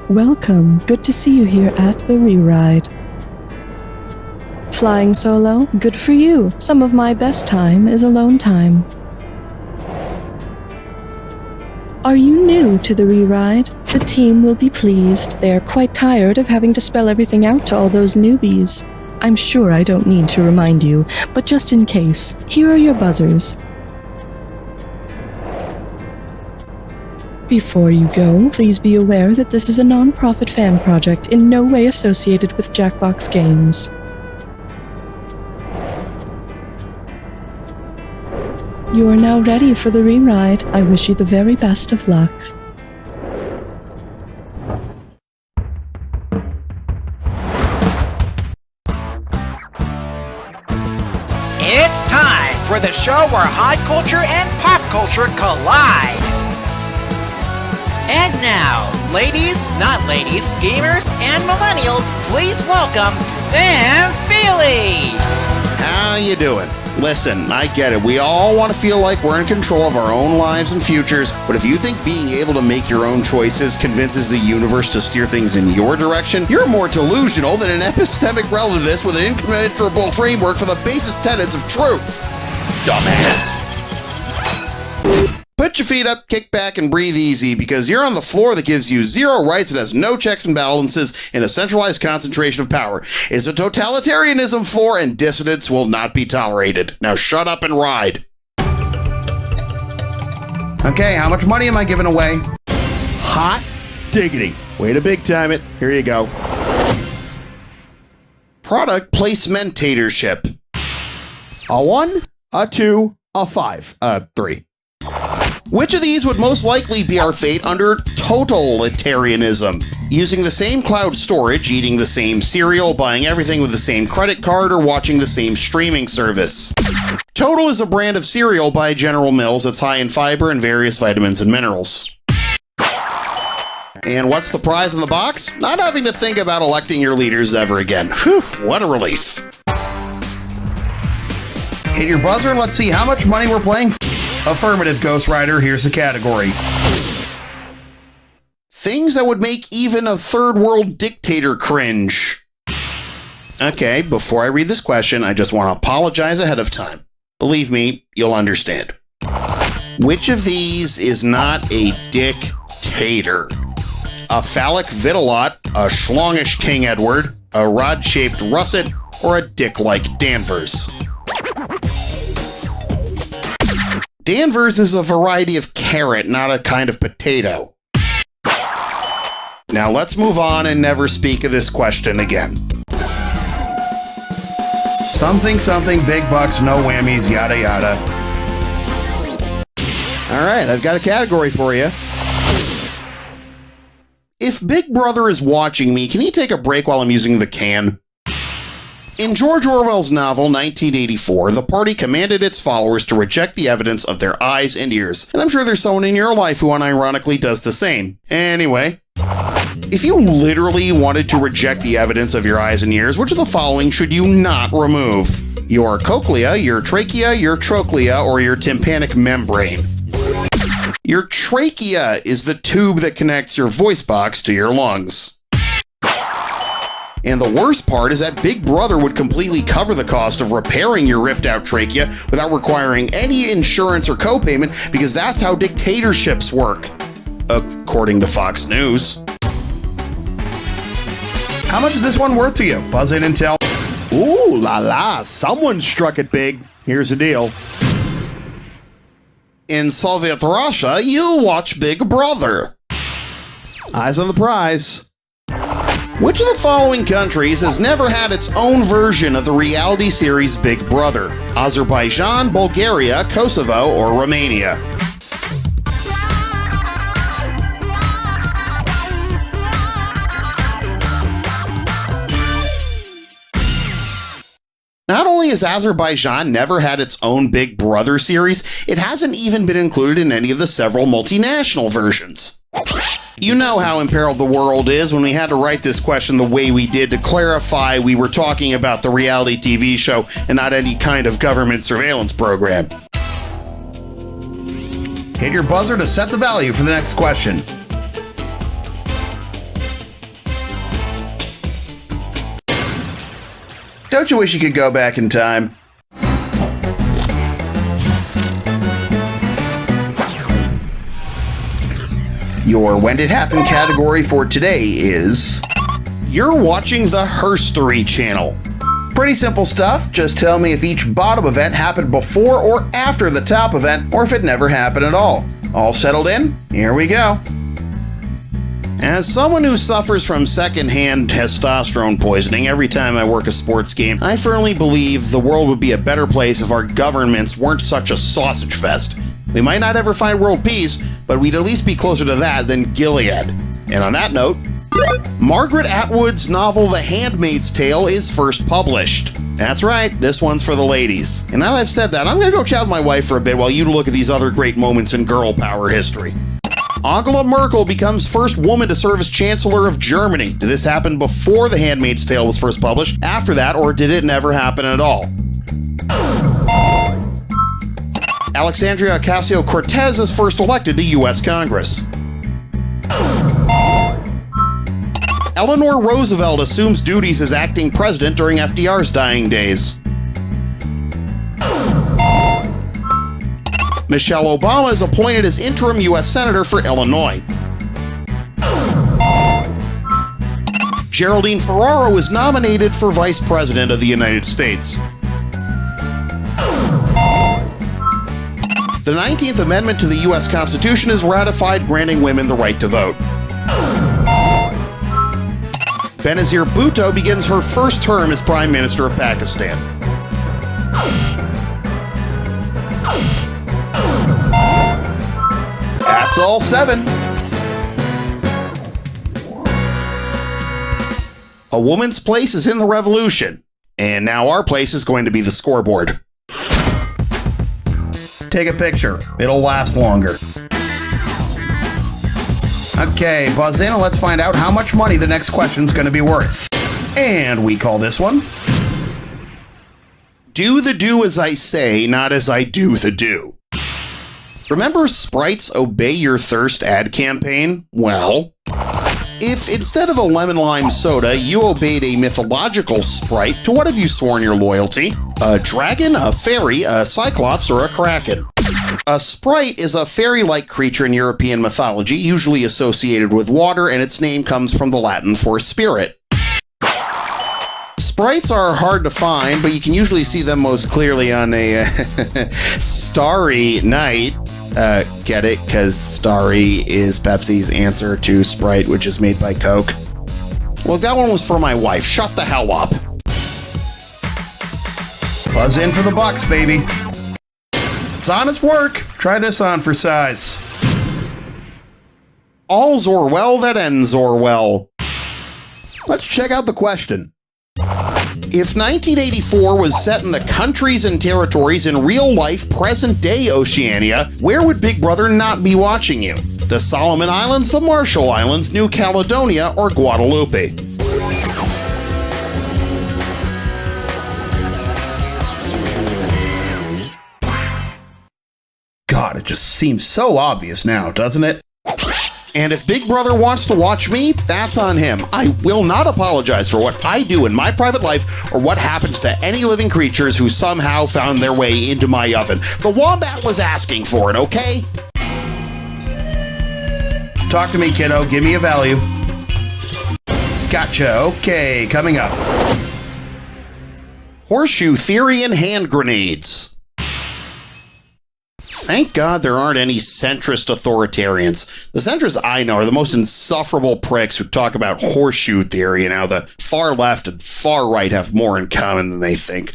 Welcome. Good to see you here at the Reride. Flying solo? Good for you. Some of my best time is alone time. Are you new to the Reride? The team will be pleased. They are quite tired of having to spell everything out to all those newbies. I'm sure I don't need to remind you, but just in case, here are your buzzers. Before you go, please be aware that this is a non-profit fan project in no way associated with Jackbox Games. You are now ready for the Reride. I wish you the very best of luck. It's time for the show where high culture and pop culture collide. And now, ladies, not ladies, gamers, and millennials, please welcome Sam Feely. How you doing? Listen, I get it. We all want to feel like we're in control of our own lives and futures, but if you think being able to make your own choices convinces the universe to steer things in your direction, you're more delusional than an epistemic relativist with an incommensurable framework for the basest tenets of truth. Dumbass. Put your feet up, kick back, and breathe easy, because you're on the floor that gives you zero rights and has no checks and balances in a centralized concentration of power. It's a totalitarianism floor, and dissidence will not be tolerated. Now shut up and ride. Okay, how much money am I giving away? Hot diggity. Way to big time it. Here you go. Product placementatorship. A 1, a 2, a 5, 3. Which of these would most likely be our fate under totalitarianism? Using the same cloud storage, eating the same cereal, buying everything with the same credit card, or watching the same streaming service? Total is a brand of cereal by General Mills that's high in fiber and various vitamins and minerals. And what's the prize in the box? Not having to think about electing your leaders ever again. Whew, what a relief. Hit your buzzer and let's see how much money we're playing. Affirmative, Ghost Rider. Here's the category. Things that would make even a third world dictator cringe. Okay, before I read this question, I just want to apologize ahead of time. Believe me, you'll understand. Which of these is not a dictator? A phallic Vitalot, a schlongish King Edward, a rod-shaped Russet, or a dick-like Danvers? Danvers is a variety of carrot, not a kind of potato. Now let's move on and never speak of this question again. Something, big bucks, no whammies, yada yada. Alright, I've got a category for you. If Big Brother is watching me, can he take a break while I'm using the can? In George Orwell's novel 1984, the party commanded its followers to reject the evidence of their eyes and ears, and I'm sure there's someone in your life who unironically does the same. Anyway, if you literally wanted to reject the evidence of your eyes and ears, which of the following should you not remove? Your cochlea, your trachea, your trochlea, or your tympanic membrane? Your trachea is the tube that connects your voice box to your lungs. And the worst part is that Big Brother would completely cover the cost of repairing your ripped out trachea without requiring any insurance or copayment, because that's how dictatorships work, according to Fox News. How much is this one worth to you? Buzz in and tell. Ooh la la, someone struck it big. Here's the deal. In Soviet Russia, you watch Big Brother. Eyes on the prize. Which of the following countries has never had its own version of the reality series Big Brother? Azerbaijan, Bulgaria, Kosovo, or Romania? Not only has Azerbaijan never had its own Big Brother series, it hasn't even been included in any of the several multinational versions. You know how imperiled the world is when we had to write this question the way we did to clarify we were talking about the reality TV show and not any kind of government surveillance program. Hit your buzzer to set the value for the next question. Don't you wish you could go back in time? Your When Did Happen category for today is... You're watching the Herstory channel. Pretty simple stuff. Just tell me if each bottom event happened before or after the top event, or if it never happened at all. All settled in? Here we go. As someone who suffers from secondhand testosterone poisoning every time I work a sports game, I firmly believe the world would be a better place if our governments weren't such a sausage fest. We might not ever find world peace, but we'd at least be closer to that than Gilead. And on that note, Margaret Atwood's novel The Handmaid's Tale is first published. That's right, this one's for the ladies. And now that I've said that, I'm gonna go chat with my wife for a bit while you look at these other great moments in girl power history. Angela Merkel becomes first woman to serve as Chancellor of Germany. Did this happen before The Handmaid's Tale was first published, after that, or did it never happen at all? Alexandria Ocasio-Cortez is first elected to U.S. Congress. Eleanor Roosevelt assumes duties as acting president during FDR's dying days. Michelle Obama is appointed as interim U.S. Senator for Illinois. Geraldine Ferraro is nominated for Vice President of the United States. The 19th Amendment to the U.S. Constitution is ratified, granting women the right to vote. Benazir Bhutto begins her first term as Prime Minister of Pakistan. That's all 7. A woman's place is in the revolution, and now our place is going to be the scoreboard. Take a picture. It'll last longer. Okay, buzz in and let's find out how much money the next question's going to be worth. And we call this one... Do the do as I say, not as I do the do. Remember Sprite's Obey Your Thirst ad campaign? Well, if instead of a lemon lime soda, you obeyed a mythological Sprite, to what have you sworn your loyalty? A dragon, a fairy, a cyclops, or a kraken? A sprite is a fairy-like creature in European mythology, usually associated with water, and its name comes from the Latin for spirit. Sprites are hard to find, but you can usually see them most clearly on a starry night. Get it? Because Starry is Pepsi's answer to Sprite, which is made by Coke. Well, that one was for my wife. Shut the hell up. Buzz in for the bucks, baby. It's honest work. Try this on for size. All's or well that ends or well. Let's check out the question. If 1984 was set in the countries and territories in real-life, present-day Oceania, where would Big Brother not be watching you? The Solomon Islands, the Marshall Islands, New Caledonia, or Guadeloupe? God, it just seems so obvious now, doesn't it? And if Big Brother wants to watch me, that's on him. I will not apologize for what I do in my private life or what happens to any living creatures who somehow found their way into my oven. The wombat was asking for it, okay? Talk to me, kiddo. Give me a value. Gotcha. Okay, coming up. Horseshoe theory and hand grenades. Thank God there aren't any centrist authoritarians. The centrists I know are the most insufferable pricks who talk about horseshoe theory and how the far left and far right have more in common than they think.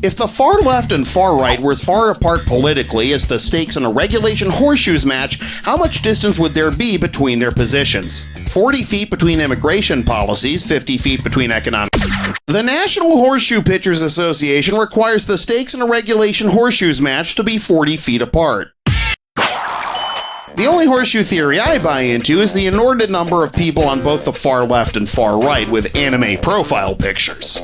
If the far left and far right were as far apart politically as the stakes in a regulation horseshoes match, how much distance would there be between their positions? 40 feet between immigration policies, 50 feet between economic... The National Horseshoe Pitchers Association requires the stakes in a regulation horseshoes match to be 40 feet apart. The only horseshoe theory I buy into is the inordinate number of people on both the far left and far right with anime profile pictures.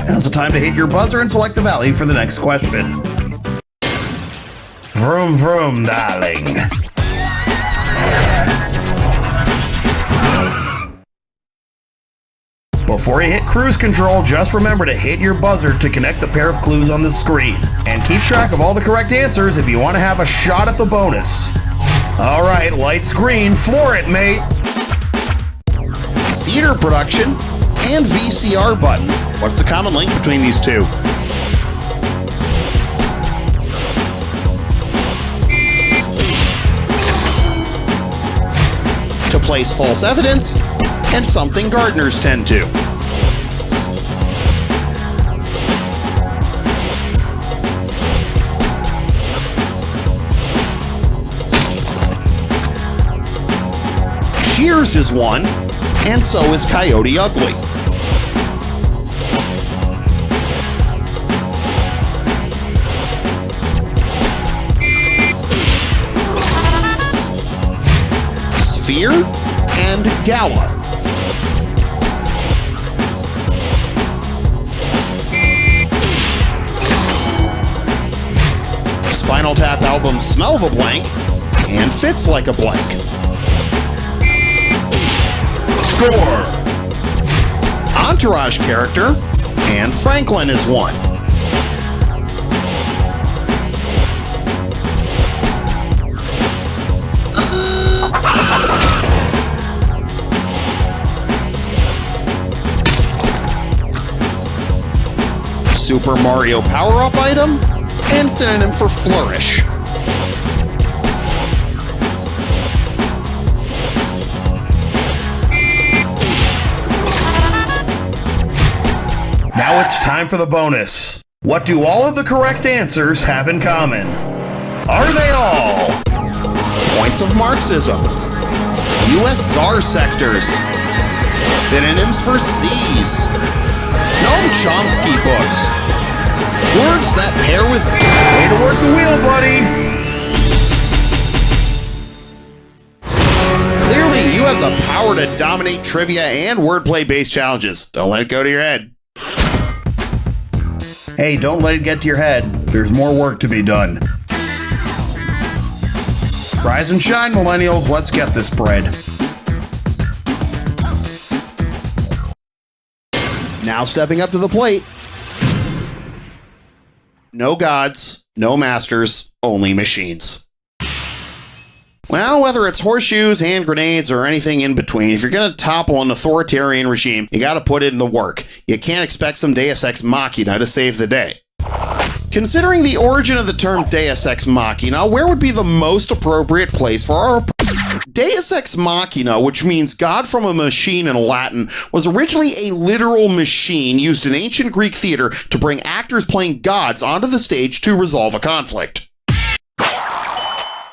Now's the time to hit your buzzer and select the value for the next question. Vroom vroom, darling. Before you hit cruise control, just remember to hit your buzzer to connect the pair of clues on the screen. And keep track of all the correct answers if you want to have a shot at the bonus. Alright, lights green, floor it, mate! Theater production and VCR button. What's the common link between these two? To place false evidence, and something gardeners tend to. Cheers is one, and so is Coyote Ugly. Sphere and Gala. Spinal Tap album Smell of a Blank and Fits Like a Blank. Score! Entourage character, and Franklin is one. Super Mario power-up item, and synonym for flourish. Now it's time for the bonus. What do all of the correct answers have in common? Are they all? Points of Marxism. U.S. czar sectors. Synonyms for C's. Noam Chomsky books. Words that pair with... Way to work the wheel, buddy! Clearly, you have the power to dominate trivia and wordplay-based challenges. Don't let it go to your head. Hey, don't let it get to your head. There's more work to be done. Rise and shine, millennials. Let's get this bread. Now stepping up to the plate. No gods, no masters, only machines. Well, whether it's horseshoes, hand grenades, or anything in between, if you're going to topple an authoritarian regime, you got to put in the work. You can't expect some Deus Ex Machina to save the day. Considering the origin of the term Deus Ex Machina, where would be the most appropriate place for our... Deus Ex Machina, which means God from a machine in Latin, was originally a literal machine used in ancient Greek theater to bring actors playing gods onto the stage to resolve a conflict.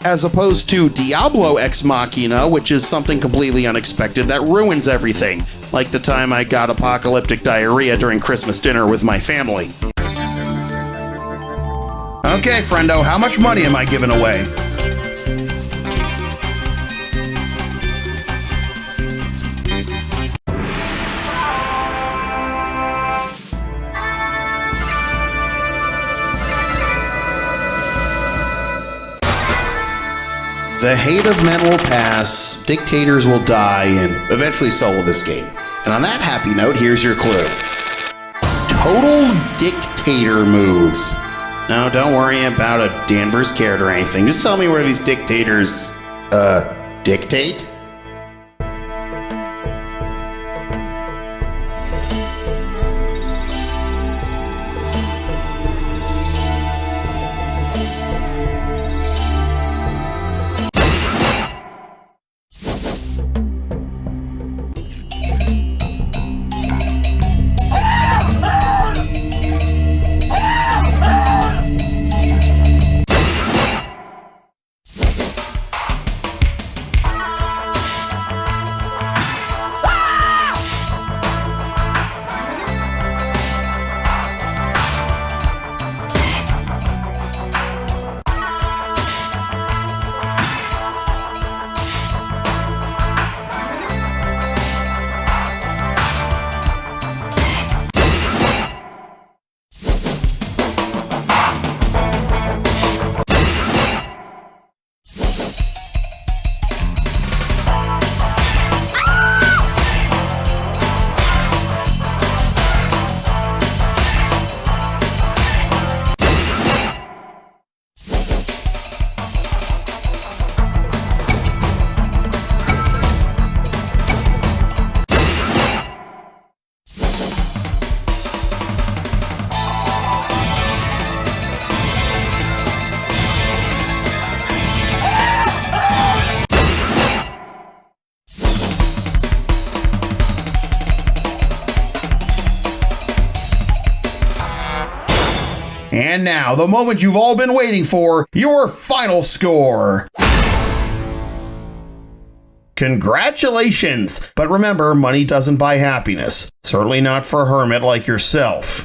As opposed to Diablo Ex Machina, which is something completely unexpected that ruins everything, like the time I got apocalyptic diarrhea during Christmas dinner with my family. Okay, friendo, how much money am I giving away? The hate of men will pass, dictators will die, and eventually so will this game. And on that happy note, here's your clue. Total dictator moves. No, don't worry about a Danvers carrot or anything. Just tell me where these dictators, dictate? And now, the moment you've all been waiting for, your final score. Congratulations! But remember, money doesn't buy happiness. Certainly not for a hermit like yourself.